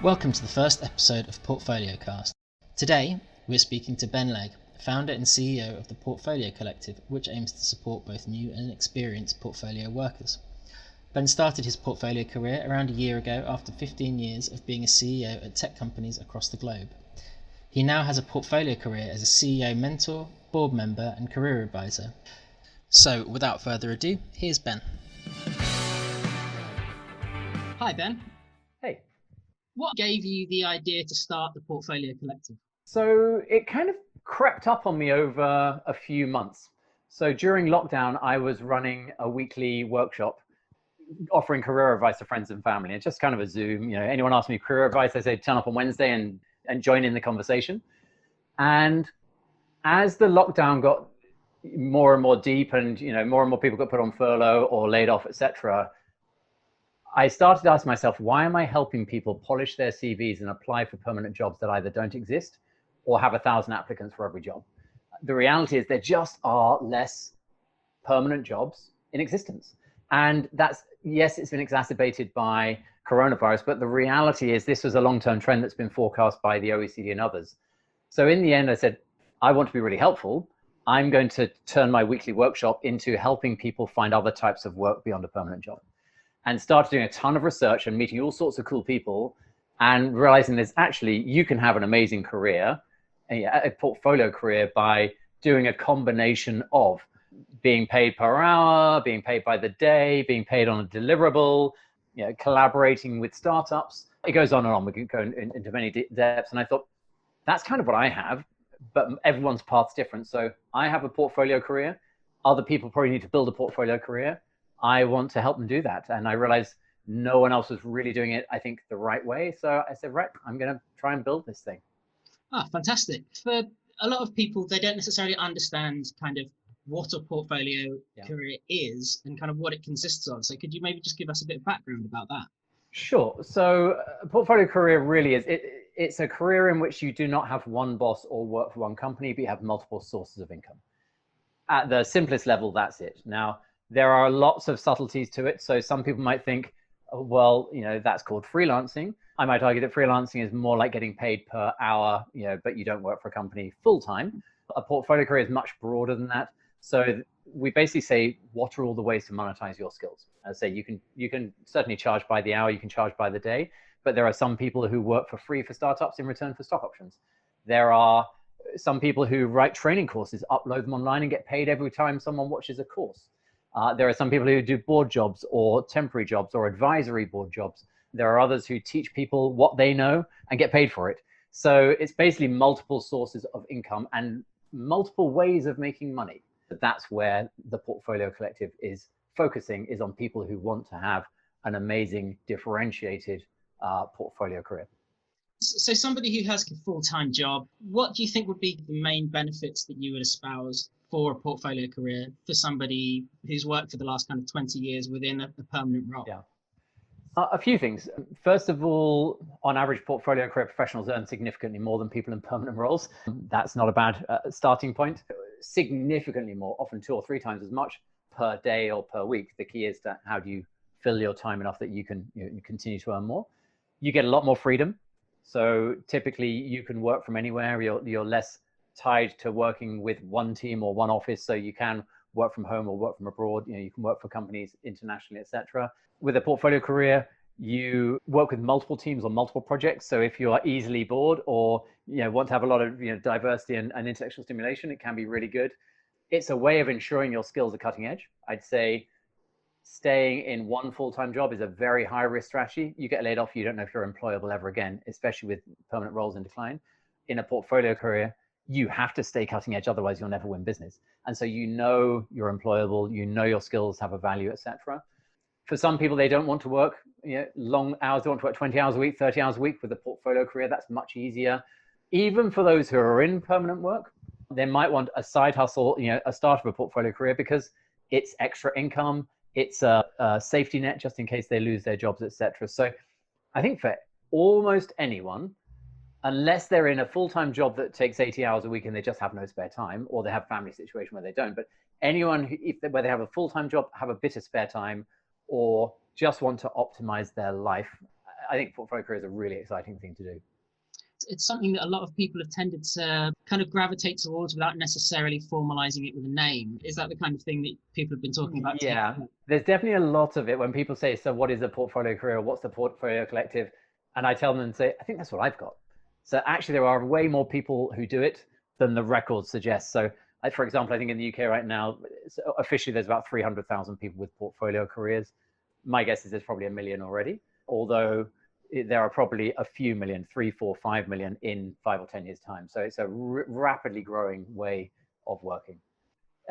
Welcome to the first episode of PortfolioCast. Today, we're speaking to Ben Legg, founder and CEO of the Portfolio Collective, which aims to support both new and experienced portfolio workers. Ben started his portfolio career around a year ago after 15 years of being a CEO at tech companies across the globe. He now has a portfolio career as a CEO mentor, board member, and career advisor. So, without further ado, here's Ben. Hi, Ben. Hey. What gave you the idea to start the Portfolio Collective? So it kind of crept up on me over a few months. So during lockdown, I was running a weekly workshop offering career advice to friends and family. It's just kind of a Zoom. Anyone asks me career advice, I say turn up on Wednesday and join in the conversation. And as the lockdown got more and more deep and more and more people got put on furlough or laid off, etc., I started to ask myself, why am I helping people polish their CVs and apply for permanent jobs that either don't exist or have 1,000 applicants for every job? The reality is there just are less permanent jobs in existence. And that's, yes, it's been exacerbated by coronavirus, but the reality is this was a long-term trend that's been forecast by the OECD and others. So in the end, I said, I want to be really helpful. I'm going to turn my weekly workshop into helping people find other types of work beyond a permanent job. And started doing a ton of research and meeting all sorts of cool people and realizing there's actually, you can have an amazing career, a portfolio career, by doing a combination of being paid per hour, being paid by the day, being paid on a deliverable, collaborating with startups. It goes on and on. We can go into many depths. And I thought, that's kind of what I have, but everyone's path's different. So I have a portfolio career. Other people probably need to build a portfolio career. I want to help them do that. And I realized no one else was really doing it, I think, the right way. So I said, right, I'm going to try and build this thing. Fantastic. For a lot of people, they don't necessarily understand kind of what a portfolio career is and kind of what it consists of. So could you maybe just give us a bit of background about that? Sure. So a portfolio career really is, it's a career in which you do not have one boss or work for one company, but you have multiple sources of income. At the simplest level, that's it. Now, there are lots of subtleties to it. So some people might think, oh, well, that's called freelancing. I might argue that freelancing is more like getting paid per hour, but you don't work for a company full time. A portfolio career is much broader than that. So we basically say, what are all the ways to monetize your skills? I say you can certainly charge by the hour, you can charge by the day, but there are some people who work for free for startups in return for stock options. There are some people who write training courses, upload them online and get paid every time someone watches a course. There are some people who do board jobs or temporary jobs or advisory board jobs. There are others who teach people what they know and get paid for it. So it's basically multiple sources of income and multiple ways of making money. That's where the Portfolio Collective is focusing, is on people who want to have an amazing, differentiated portfolio career. So somebody who has a full-time job, what do you think would be the main benefits that you would espouse for a portfolio career for somebody who's worked for the last kind of 20 years within a permanent role? Yeah. A few things. First of all, on average, portfolio career professionals earn significantly more than people in permanent roles. That's not a bad starting point. Significantly more, often 2 or 3 times as much per day or per week. The key is that how do you fill your time enough that you can you continue to earn more. You get a lot more freedom. So typically you can work from anywhere. You're less tied to working with one team or one office, so you can work from home or work from abroad. You can work for companies internationally, etc. With a portfolio career, you work with multiple teams on multiple projects. So if you are easily bored or want to have a lot of diversity and intellectual stimulation, it can be really good. It's a way of ensuring your skills are cutting edge. I'd say staying in one full-time job is a very high-risk strategy. You get laid off, you don't know if you're employable ever again, especially with permanent roles in decline. In a portfolio career, you have to stay cutting edge, otherwise you'll never win business. And so you're employable, your skills have a value, etc. For some people, they don't want to work long hours. They want to work 20 hours a week, 30 hours a week. With a portfolio career, that's much easier. Even for those who are in permanent work, they might want a side hustle, a start of a portfolio career, because it's extra income. It's a safety net just in case they lose their jobs, etc. So I think for almost anyone, unless they're in a full-time job that takes 80 hours a week and they just have no spare time, or they have a family situation where they don't, but anyone where they have a full-time job, have a bit of spare time, or just want to optimize their life, I think portfolio career is a really exciting thing to do. It's something that a lot of people have tended to kind of gravitate towards without necessarily formalizing it with a name. Is that the kind of thing that people have been talking about? Yeah, there's definitely a lot of it when people say, so what is a portfolio career? What's the portfolio collective? And I tell them and say, I think that's what I've got. So actually, there are way more people who do it than the record suggests. So, for example, I think in the UK right now, officially there's about 300,000 people with portfolio careers. My guess is there's probably 1 million already, although there are probably a few million, 3, 4, 5 million in 5 or 10 years' time. So it's a rapidly growing way of working.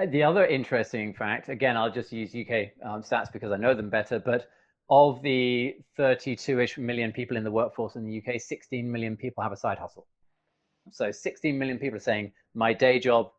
The other interesting fact, again, I'll just use UK stats because I know them better, but of the 32-ish million people in the workforce in the UK, 16 million people have a side hustle. So 16 million people are saying my day job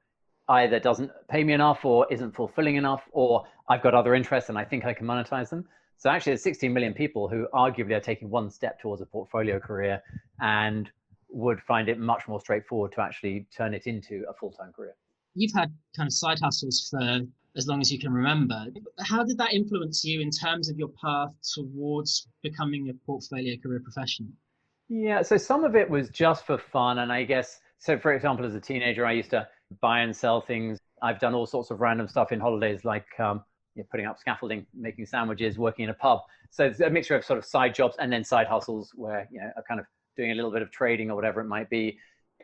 either doesn't pay me enough or isn't fulfilling enough, or I've got other interests and I think I can monetize them. So actually there's 16 million people who arguably are taking one step towards a portfolio career and would find it much more straightforward to actually turn it into a full-time career. You've had kind of side hustles for as long as you can remember. How did that influence you in terms of your path towards becoming a portfolio career professional? Yeah, so some of it was just for fun. And I guess, so for example, as a teenager, I used to buy and sell things. I've done all sorts of random stuff in holidays, like putting up scaffolding, making sandwiches, working in a pub. So it's a mixture of sort of side jobs and then side hustles where, are kind of doing a little bit of trading or whatever it might be.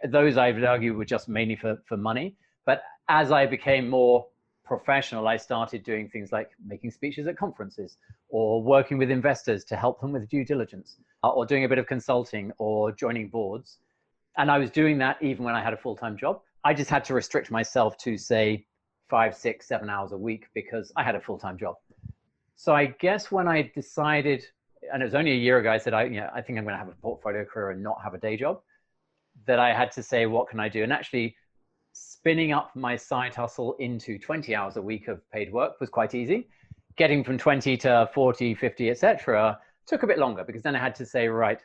Those I would argue were just mainly for money. But as I became more professional, I started doing things like making speeches at conferences or working with investors to help them with due diligence or doing a bit of consulting or joining boards. And I was doing that even when I had a full-time job. I just had to restrict myself to, say, 5, 6, 7 hours a week because I had a full-time job. So I guess when I decided, and it was only a year ago, I said, I think I'm going to have a portfolio career and not have a day job, that I had to say, what can I do? And actually spinning up my side hustle into 20 hours a week of paid work was quite easy. Getting from 20 to 40, 50, etc. took a bit longer because then I had to say, right,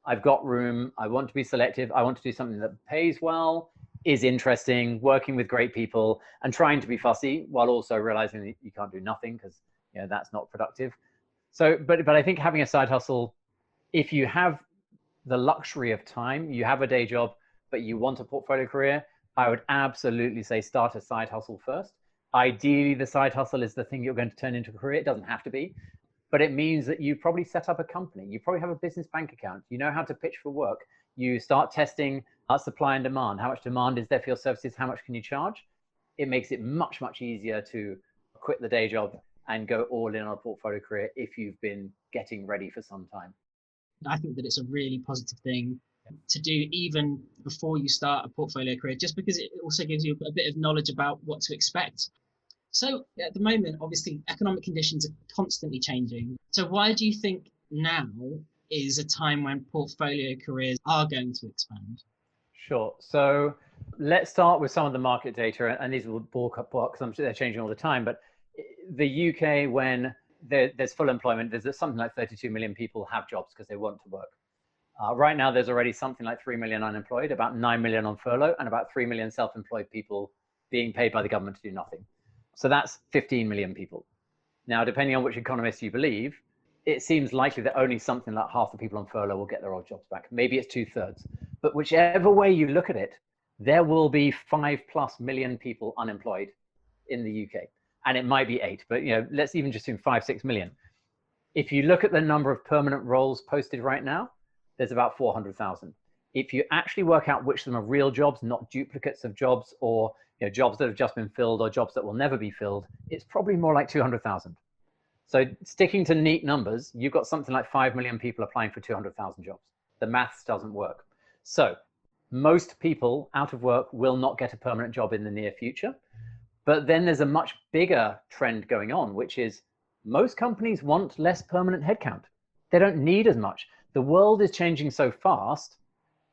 I've got room. I want to be selective. I want to do something that pays well, is interesting, working with great people, and trying to be fussy while also realizing that you can't do nothing because that's not productive. So, but I think having a side hustle, if you have the luxury of time, you have a day job, but you want a portfolio career, I would absolutely say start a side hustle first. Ideally, the side hustle is the thing you're going to turn into a career. It doesn't have to be, but it means that you probably set up a company. You probably have a business bank account. You know how to pitch for work. You start testing supply and demand. How much demand is there for your services? How much can you charge? It makes it much, much easier to quit the day job and go all in on a portfolio career if you've been getting ready for some time. I think that it's a really positive thing to do even before you start a portfolio career, just because it also gives you a bit of knowledge about what to expect. So at the moment, obviously, economic conditions are constantly changing. So why do you think now is a time when portfolio careers are going to expand? Sure. So let's start with some of the market data, and these will ballpark because I'm sure they're changing all the time. But the UK, when there's full employment, there's something like 32 million people have jobs because they want to work. Right now, there's already something like 3 million unemployed, about 9 million on furlough, and about 3 million self-employed people being paid by the government to do nothing. So that's 15 million people. Now, depending on which economist you believe, it seems likely that only something like half the people on furlough will get their old jobs back. Maybe it's 2/3. But whichever way you look at it, there will be 5+ million people unemployed in the UK. And it might be 8, but let's even just assume 5, 6 million. If you look at the number of permanent roles posted right now, there's about 400,000. If you actually work out which of them are real jobs, not duplicates of jobs or jobs that have just been filled or jobs that will never be filled, it's probably more like 200,000. So sticking to neat numbers, you've got something like 5 million people applying for 200,000 jobs. The maths doesn't work. So most people out of work will not get a permanent job in the near future. But then there's a much bigger trend going on, which is most companies want less permanent headcount. They don't need as much. The world is changing so fast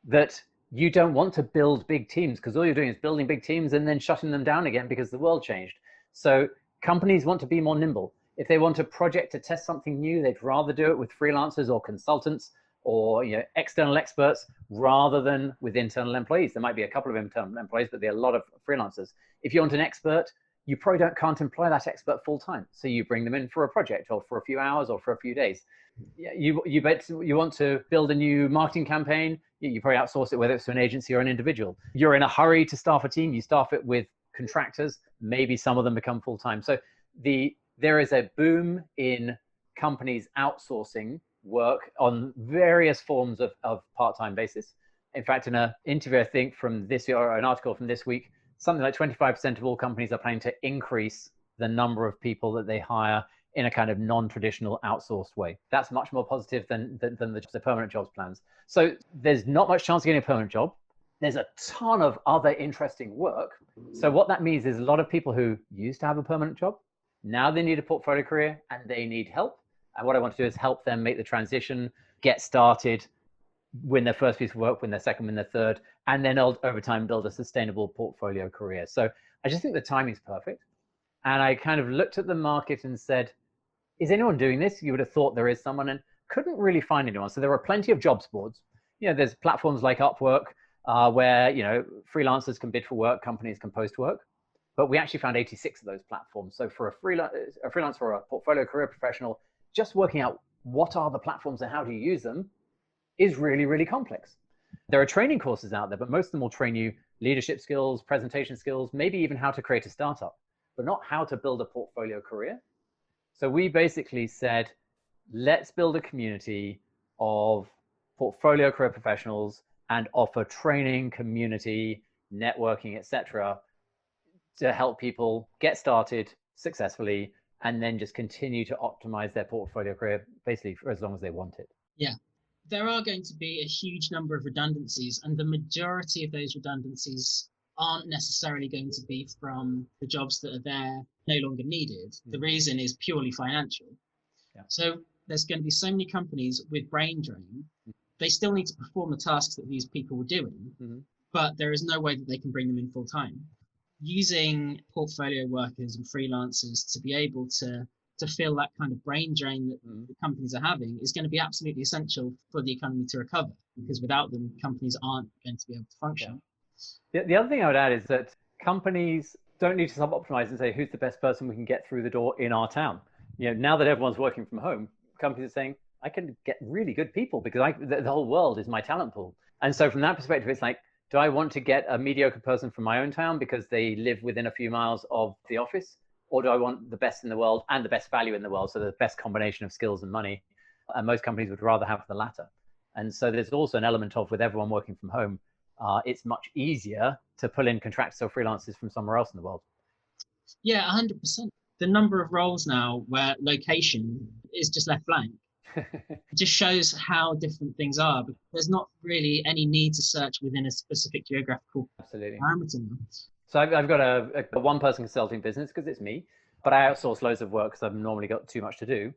that you don't want to build big teams because all you're doing is building big teams and then shutting them down again because the world changed. So companies want to be more nimble. If they want a project to test something new, they'd rather do it with freelancers or consultants or external experts rather than with internal employees. There might be a couple of internal employees, but there are a lot of freelancers. If you want an expert, you probably can't employ that expert full time. So you bring them in for a project or for a few hours or for a few days. You want to build a new marketing campaign, you probably outsource it, whether it's to an agency or an individual. You're in a hurry to staff a team, you staff it with contractors, maybe some of them become full time. So there is a boom in companies outsourcing work on various forms of part-time basis. In fact, in an interview, I think from this year, or an article from this week, something like 25% of all companies are planning to increase the number of people that they hire in a kind of non-traditional outsourced way. That's much more positive than the permanent jobs plans. So there's not much chance of getting a permanent job. There's a ton of other interesting work. So what that means is a lot of people who used to have a permanent job, now they need a portfolio career and they need help. And what I want to do is help them make the transition, get started, win their first piece of work, win their second, win their third, and then over time build a sustainable portfolio career. So I just think the timing's perfect. And I kind of looked at the market and said, is anyone doing this? You would have thought there is someone, and couldn't really find anyone. So there are plenty of jobs boards. There's platforms like Upwork where freelancers can bid for work, companies can post work. But we actually found 86 of those platforms. So for a freelancer or a portfolio career professional, just working out what are the platforms and how do you use them is really, really complex. There are training courses out there, but most of them will train you leadership skills, presentation skills, maybe even how to create a startup, but not how to build a portfolio career. So we basically said, let's build a community of portfolio career professionals and offer training, community, networking, etc., to help people get started successfully and then just continue to optimize their portfolio career basically for as long as they want it. Yeah. There are going to be a huge number of redundancies, and the majority of those redundancies aren't necessarily going to be from the jobs that are there no longer needed. The reason is purely financial. Yeah. So there's going to be so many companies with brain drain. They still need to perform the tasks that these people were doing, but there is no way that they can bring them in full time. Using portfolio workers and freelancers to be able to fill that kind of brain drain that the companies are having is going to be absolutely essential for the economy to recover, because without them, companies aren't going to be able to function. Yeah. The other thing I would add is that companies don't need to sub-optimize and say, who's the best person we can get through the door in our town? Now that everyone's working from home, companies are saying, I can get really good people because the whole world is my talent pool. And so from that perspective, it's like, do I want to get a mediocre person from my own town because they live within a few miles of the office? Or do I want the best in the world and the best value in the world? So the best combination of skills and money. And most companies would rather have the latter. And so there's also an element of, with everyone working from home, it's much easier to pull in contractors or freelancers from somewhere else in the world. Yeah, 100%. The number of roles now where location is just left blank. It just shows how different things are. But there's not really any need to search within a specific geographical parameter now. So I've got a one-person consulting business because it's me, but I outsource loads of work because I've normally got too much to do.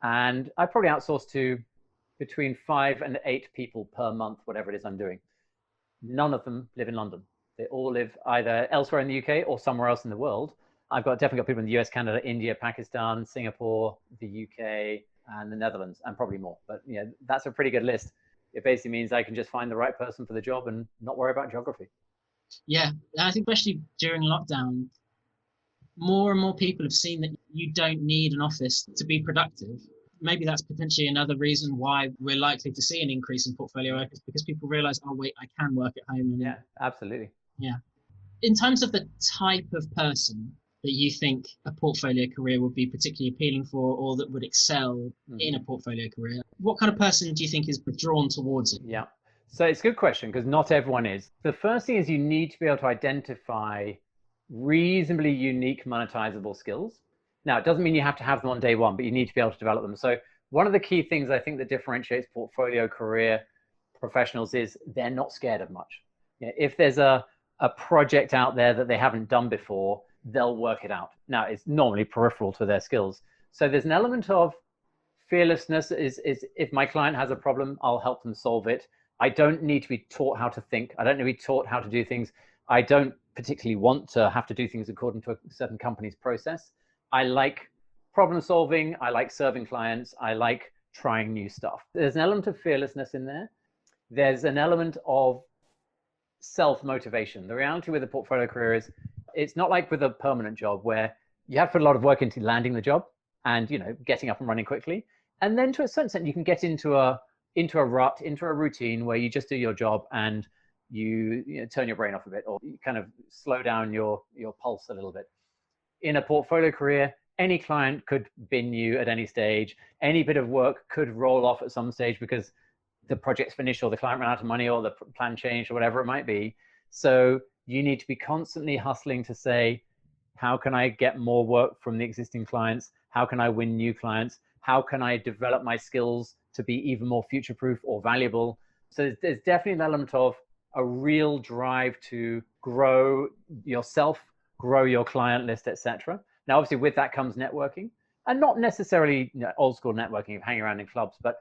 And I probably outsource to between 5 and 8 people per month, whatever it is I'm doing. None of them live in London. They all live either elsewhere in the UK or somewhere else in the world. I've definitely got people in the US, Canada, India, Pakistan, Singapore, the UK, and the Netherlands, and probably more. But that's a pretty good list. It basically means I can just find the right person for the job and not worry about geography. Yeah, I think especially during lockdown, more and more people have seen that you don't need an office to be productive. Maybe that's potentially another reason why we're likely to see an increase in portfolio workers, because people realize, oh wait, I can work at home. Yeah, absolutely. Yeah. In terms of the type of person that you think a portfolio career would be particularly appealing for, or that would excel in a portfolio career, what kind of person do you think is drawn towards it? Yeah. So it's a good question because not everyone is. The first thing is you need to be able to identify reasonably unique monetizable skills. Now, it doesn't mean you have to have them on day one, but you need to be able to develop them. So one of the key things I think that differentiates portfolio career professionals is they're not scared of much. If there's a project out there that they haven't done before, they'll work it out. Now, it's normally peripheral to their skills. So there's an element of fearlessness is if my client has a problem, I'll help them solve it. I don't need to be taught how to think. I don't need to be taught how to do things. I don't particularly want to have to do things according to a certain company's process. I like problem solving. I like serving clients. I like trying new stuff. There's an element of fearlessness in there. There's an element of self-motivation. The reality with a portfolio career is It's not like with a permanent job where you have to put a lot of work into landing the job and, getting up and running quickly. And then to a certain extent, you can get into a rut, into a routine where you just do your job and you turn your brain off a bit, or you kind of slow down your pulse a little bit. In a portfolio career, any client could bin you at any stage. Any bit of work could roll off at some stage because the project's finished or the client ran out of money or the plan changed or whatever it might be. So you need to be constantly hustling to say, how can I get more work from the existing clients? How can I win new clients? How can I develop my skills to be even more future-proof or valuable? So there's definitely an element of a real drive to grow yourself, grow your client list, etc. Now, obviously, with that comes networking, and not necessarily old school networking of hanging around in clubs, but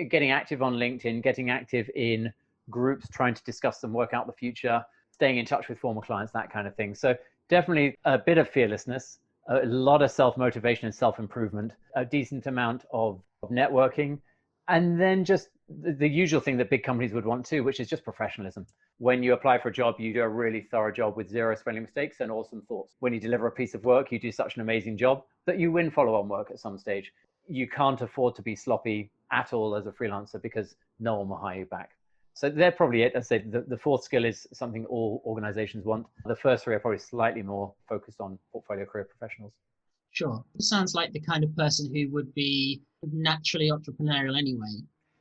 getting active on LinkedIn, getting active in groups, trying to discuss and work out the future, staying in touch with former clients, that kind of thing. So definitely a bit of fearlessness, a lot of self-motivation and self-improvement, a decent amount of networking, and then just the usual thing that big companies would want too, which is just professionalism. When you apply for a job, you do a really thorough job with zero spelling mistakes and awesome thoughts. When you deliver a piece of work, you do such an amazing job that you win follow-on work at some stage. You can't afford to be sloppy at all as a freelancer because no one will hire you back. So they're probably it. I say the fourth skill is something all organizations want. The first three are probably slightly more focused on portfolio career professionals. Sure. It sounds like the kind of person who would be naturally entrepreneurial anyway.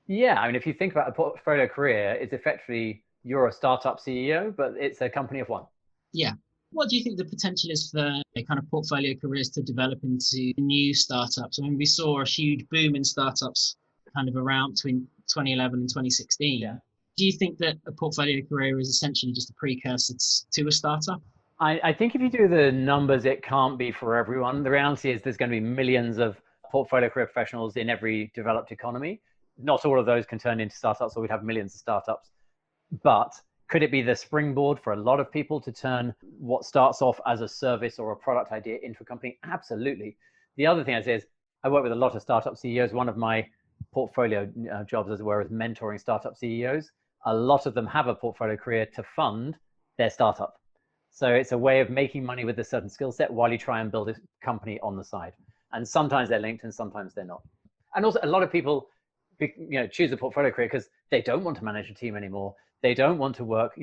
Yeah, I mean, if you think about a portfolio career, it's effectively you're a startup CEO, but it's a company of one. Yeah. What do you think the potential is for kind of portfolio careers to develop into new startups? I mean, we saw a huge boom in startups kind of around between 2011 and 2016. Yeah. Do you think that a portfolio career is essentially just a precursor to a startup? I think if you do the numbers, it can't be for everyone. The reality is there's going to be millions of portfolio career professionals in every developed economy. Not all of those can turn into startups, or we'd have millions of startups. But could it be the springboard for a lot of people to turn what starts off as a service or a product idea into a company? Absolutely. The other thing is I work with a lot of startup CEOs. One of my portfolio jobs, as it were, is mentoring startup CEOs. A lot of them have a portfolio career to fund their startup. So it's a way of making money with a certain skill set while you try and build a company on the side. And sometimes they're linked and sometimes they're not. And also a lot of people choose a portfolio career because they don't want to manage a team anymore. They don't want to work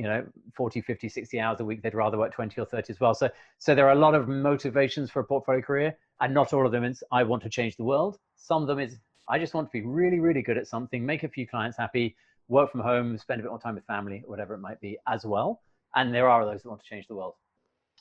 40, 50, 60 hours a week. They'd rather work 20 or 30 as well. So there are a lot of motivations for a portfolio career, and not all of them is I want to change the world. Some of them is I just want to be really, really good at something, make a few clients happy, work from home, spend a bit more time with family, whatever it might be as well. And there are those that want to change the world.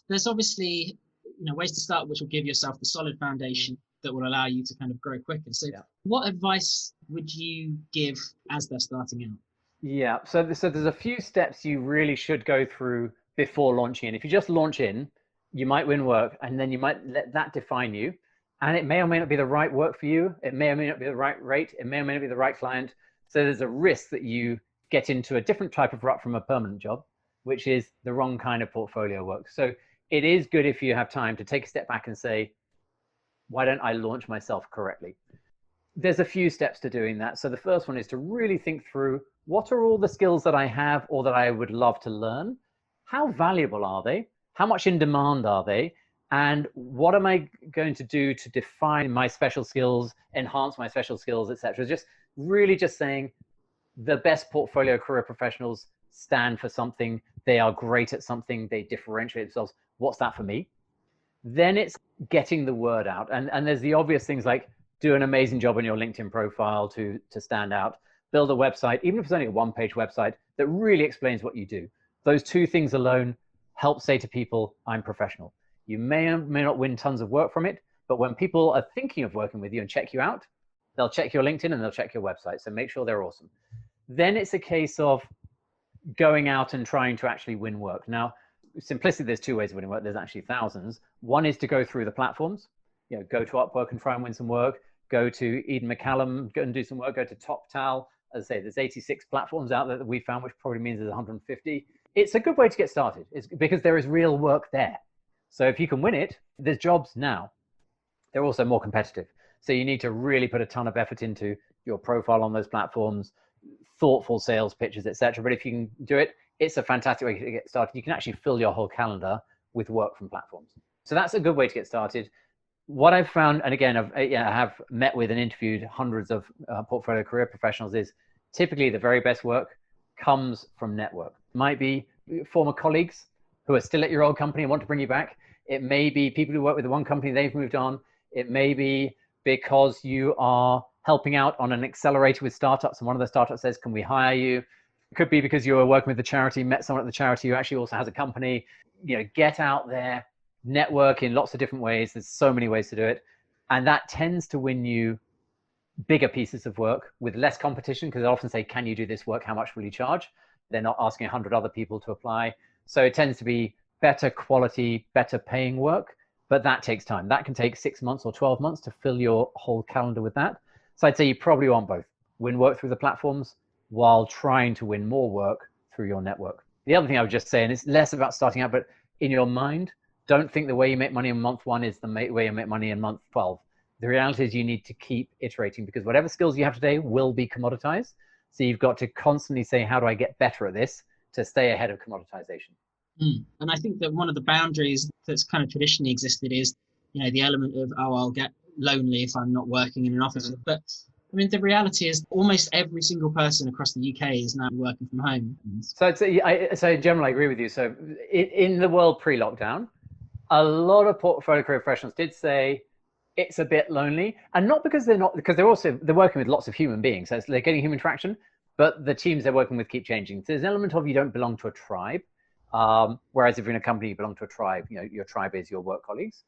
There's obviously ways to start which will give yourself the solid foundation that will allow you to kind of grow quicker. So what advice would you give as they're starting out? Yeah, so there's a few steps you really should go through before launching in. If you just launch in, you might win work, and then you might let that define you. And it may or may not be the right work for you. It may or may not be the right rate. It may or may not be the right client. So there's a risk that you get into a different type of rut from a permanent job, which is the wrong kind of portfolio work. So it is good if you have time to take a step back and say, why don't I launch myself correctly? There's a few steps to doing that. So the first one is to really think through, what are all the skills that I have or that I would love to learn? How valuable are they? How much in demand are they? And what am I going to do to define my special skills, enhance my special skills, etc.? Just really just saying the best portfolio career professionals stand for something. They are great at something. They differentiate themselves. What's that for me? Then it's getting the word out. And there's the obvious things like do an amazing job on your LinkedIn profile to stand out. Build a website, even if it's only a one-page website, that really explains what you do. Those two things alone help say to people, I'm professional. You may or may not win tons of work from it, but when people are thinking of working with you and check you out, they'll check your LinkedIn and they'll check your website. So make sure they're awesome. Then it's a case of going out and trying to actually win work. Now, simplicity, there's two ways of winning work. There's actually thousands. One is to go through the platforms, go to Upwork and try and win some work. Go to Eden McCallum, go and do some work. Go to TopTal. As I say, there's 86 platforms out there that we found, which probably means there's 150. It's a good way to get started. It's because there is real work there. So if you can win it, there's jobs now. They're also more competitive. So you need to really put a ton of effort into your profile on those platforms, thoughtful sales pitches, etc. But if you can do it, it's a fantastic way to get started. You can actually fill your whole calendar with work from platforms. So that's a good way to get started. What I've found, and again, I have met with and interviewed hundreds of portfolio career professionals, is typically the very best work comes from network. It might be former colleagues who are still at your old company and want to bring you back. It may be people who work with the one company, they've moved on. It may be because you are helping out on an accelerator with startups and one of the startups says, can we hire you? It could be because you were working with the charity, met someone at the charity who actually also has a company. Get out there, network in lots of different ways. There's so many ways to do it. And that tends to win you bigger pieces of work with less competition, because they often say, can you do this work? How much will you charge? They're not asking 100 other people to apply. So it tends to be better quality, better paying work, but that takes time. That can take 6 months or 12 months to fill your whole calendar with that. So I'd say you probably want both. Win work through the platforms while trying to win more work through your network. The other thing I would just say, and it's less about starting out, but in your mind, don't think the way you make money in month 1 is the way you make money in month 12. The reality is you need to keep iterating, because whatever skills you have today will be commoditized. So you've got to constantly say, how do I get better at this to stay ahead of commoditization? And I think that one of the boundaries that's kind of traditionally existed is, the element of, I'll get lonely if I'm not working in an office. But I mean, the reality is almost every single person across the UK is now working from home. So in general, I agree with you. So in the world pre-lockdown, a lot of portfolio career professionals did say it's a bit lonely, and not because they're working with lots of human beings. So they're getting human traction, but the teams they're working with keep changing. So there's an element of you don't belong to a tribe. Whereas if you're in a company, you belong to a tribe, your tribe is your work colleagues.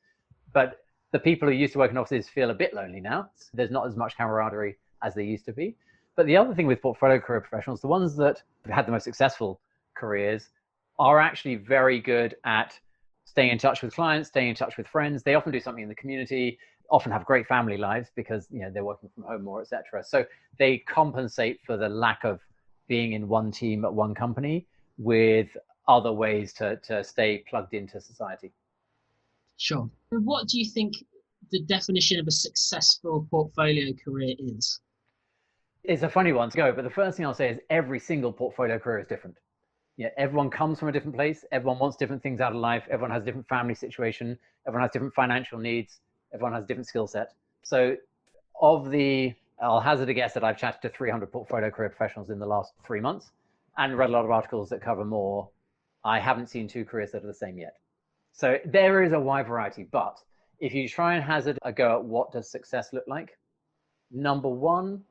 But the people who used to work in offices feel a bit lonely now. There's not as much camaraderie as there used to be. But the other thing with portfolio career professionals, the ones that have had the most successful careers are actually very good at staying in touch with clients, staying in touch with friends. They often do something in the community, often have great family lives because they're working from home more, etc. So they compensate for the lack of being in one team at one company with other ways to stay plugged into society. Sure. What do you think the definition of a successful portfolio career is? It's a funny one to go, but the first thing I'll say is every single portfolio career is different. Everyone comes from a different place. Everyone wants different things out of life. Everyone has a different family situation. Everyone has different financial needs. Everyone has a different skill set. So I'll hazard a guess that I've chatted to 300 portfolio career professionals in the last 3 months and read a lot of articles that cover more. I haven't seen 2 careers that are the same yet. So there is a wide variety, but if you try and hazard a go at what does success look like, number 1,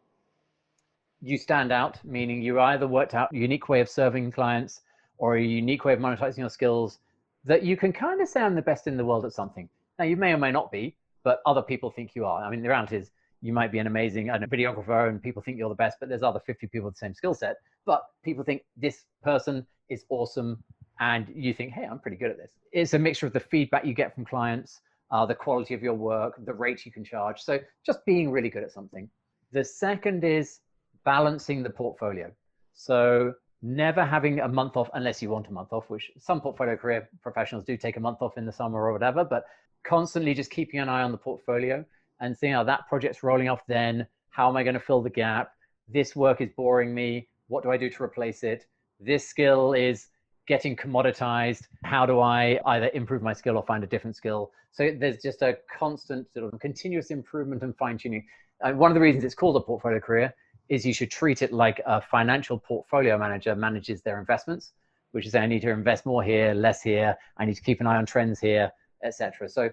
you stand out, meaning you either worked out a unique way of serving clients or a unique way of monetizing your skills that you can kind of say I'm the best in the world at something. Now, you may or may not be, but other people think you are. I mean, the reality is you might be an amazing videographer and people think you're the best, but there's other 50 people with the same skill set. But people think this person is awesome and you think, hey, I'm pretty good at this. It's a mixture of the feedback you get from clients, the quality of your work, the rate you can charge. So just being really good at something. The second is balancing the portfolio. So never having a month off unless you want a month off, which some portfolio career professionals do take a month off in the summer or whatever, but constantly just keeping an eye on the portfolio and seeing how that project's rolling off then. How am I going to fill the gap? This work is boring me. What do I do to replace it? This skill is getting commoditized. How do I either improve my skill or find a different skill? So there's just a constant sort of continuous improvement and fine tuning. And one of the reasons it's called a portfolio career is you should treat it like a financial portfolio manager manages their investments, which is I need to invest more here, less here. I need to keep an eye on trends here, etc. So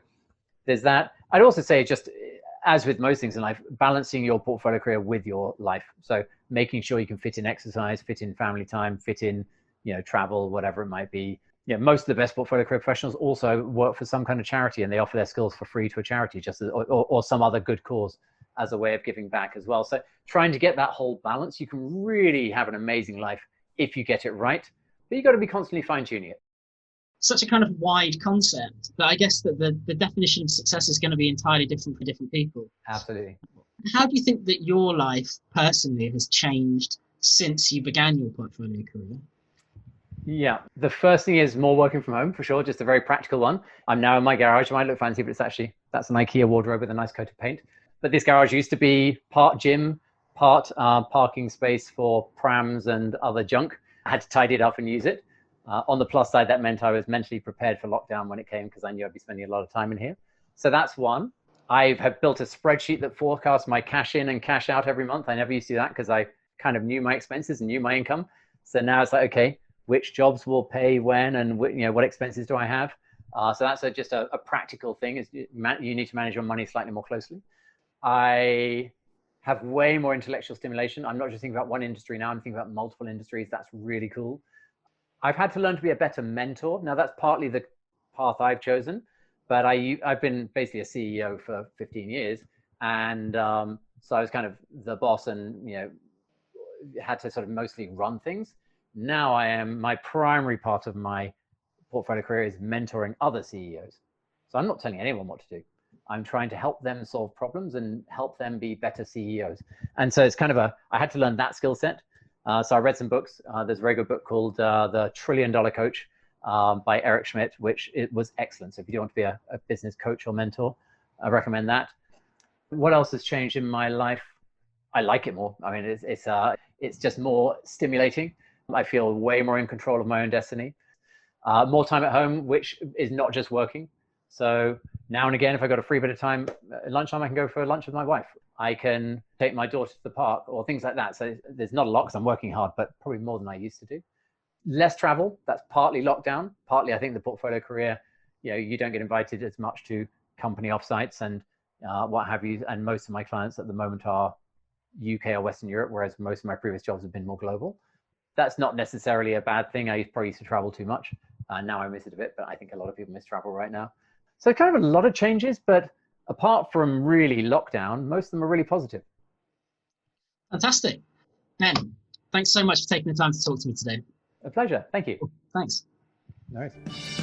there's that. I'd also say, just as with most things in life, balancing your portfolio career with your life. So making sure you can fit in exercise, fit in family time, fit in travel, whatever it might be. Most of the best portfolio career professionals also work for some kind of charity and they offer their skills for free to a charity, or some other good cause as a way of giving back as well. So trying to get that whole balance, you can really have an amazing life if you get it right, but you've got to be constantly fine-tuning it. Such a kind of wide concept that I guess that the definition of success is going to be entirely different for different people. Absolutely. How do you think that your life personally has changed since you began your portfolio career? Yeah, the first thing is more working from home for sure, just a very practical one. I'm now in my garage. It might look fancy, but that's an IKEA wardrobe with a nice coat of paint. But this garage used to be part gym, part parking space for prams and other junk. I had to tidy it up and use it. On the plus side, that meant I was mentally prepared for lockdown when it came because I knew I'd be spending a lot of time in here. So that's one. I have built a spreadsheet that forecasts my cash in and cash out every month. I never used to do that because I kind of knew my expenses and knew my income. So now it's like, okay, which jobs will pay when, and what expenses do I have? So that's just a practical thing. Is you need to manage your money slightly more closely. I have way more intellectual stimulation. I'm not just thinking about one industry now. I'm thinking about multiple industries. That's really cool. I've had to learn to be a better mentor. Now that's partly the path I've chosen, but I've been basically a CEO for 15 years, and so I was kind of the boss, and had to sort of mostly run things. Now my primary part of my portfolio career is mentoring other CEOs. So I'm not telling anyone what to do. I'm trying to help them solve problems and help them be better CEOs. And so it's kind of I had to learn that skill set. So I read some books. There's a very good book called The $1 Trillion Coach by Eric Schmidt, which it was excellent. So if you don't want to be a business coach or mentor, I recommend that. What else has changed in my life? I like it more. I mean, it's just more stimulating. I feel way more in control of my own destiny. More time at home, which is not just working. So now and again, if I got a free bit of time at lunchtime, I can go for lunch with my wife. I can take my daughter to the park or things like that. So there's not a lot because I'm working hard, but probably more than I used to do. Less travel. That's partly lockdown. Partly, I think the portfolio career, you don't get invited as much to company offsites and what have you. And most of my clients at the moment are UK or Western Europe, whereas most of my previous jobs have been more global. That's not necessarily a bad thing. I probably used to travel too much. Now I miss it a bit, but I think a lot of people miss travel right now. So kind of a lot of changes, but apart from really lockdown, most of them are really positive. Fantastic. Ben, thanks so much for taking the time to talk to me today. A pleasure. Thank you. Thanks. No worries.